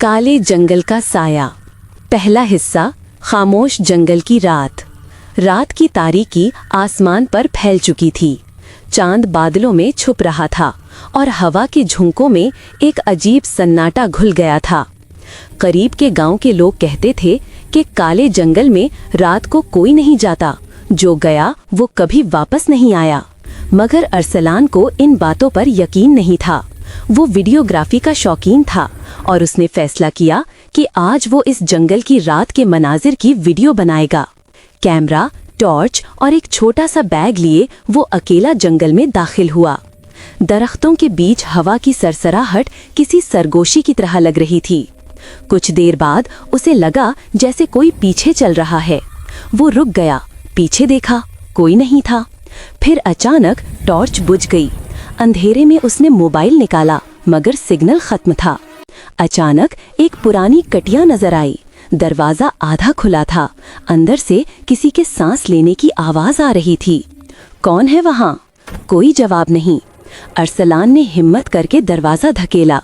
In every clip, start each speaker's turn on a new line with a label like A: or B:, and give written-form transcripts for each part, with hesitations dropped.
A: काले जंगल का साया। पहला हिस्सा, खामोश जंगल की रात। रात की तारीकी आसमान पर फैल चुकी थी। चांद बादलों में छुप रहा था और हवा के झोंकों में एक अजीब सन्नाटा घुल गया था। करीब के गांव के लोग कहते थे कि काले जंगल में रात को कोई नहीं जाता, जो गया वो कभी वापस नहीं आया। मगर अरसलान को इन बातों पर यकीन नहीं था। वो वीडियोग्राफी का शौकीन था और उसने फैसला किया कि आज वो इस जंगल की रात के मनाजिर की वीडियो बनाएगा। कैमरा, टॉर्च और एक छोटा सा बैग लिए वो अकेला जंगल में दाखिल हुआ। दरख्तों के बीच हवा की सरसराहट किसी सरगोशी की तरह लग रही थी। कुछ देर बाद उसे लगा जैसे कोई पीछे चल रहा है। वो रुक गया, पीछे देखा, कोई नहीं था। फिर अचानक टॉर्च बुझ गई। अंधेरे में उसने मोबाइल निकाला, मगर सिग्नल खत्म था। अचानक एक पुरानी कटिया नजर आई। दरवाजा आधा खुला था। अंदर से किसी के सांस लेने की आवाज आ रही थी। कौन है वहां? कोई जवाब नहीं। अरसलान ने हिम्मत करके दरवाजा धकेला।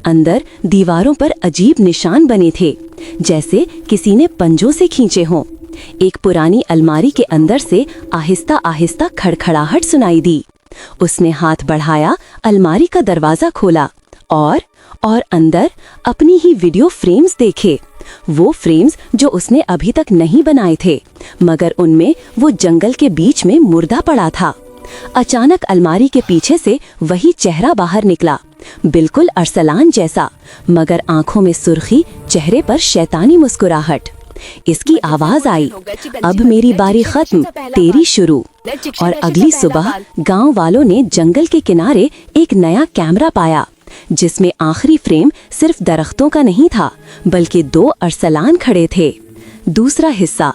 A: अंदर दीवारों पर अजीब निशान बने थे, जैसे किसी ने पंजों से खींचे हों। एक पुरानी अलमारी के अंदर से आहिस्ता आहिस्ता खड़खड़ाहट सुनाई दी। उसने हाथ बढ़ाया, अलमारी का दरवाजा खोला और अंदर अपनी ही वीडियो फ्रेम्स देखे। वो फ्रेम्स जो उसने अभी तक नहीं बनाए थे, मगर उनमें वो जंगल के बीच में मुर्दा पड़ा था। अचानक अलमारी के पीछे से वही चेहरा बाहर निकला, बिल्कुल अरसलान जैसा, मगर आंखों में सुर्खी, चेहरे पर शैतानी मुस्कुराहट। इसकी आवाज आई, अब मेरी बारी खत्म, तेरी शुरू। और अगली सुबह गांव वालों ने जंगल के किनारे एक नया कैमरा पाया, जिसमें आखिरी फ्रेम सिर्फ दरख्तों का नहीं था, बल्कि 2 अरसलान खड़े थे। दूसरा हिस्सा,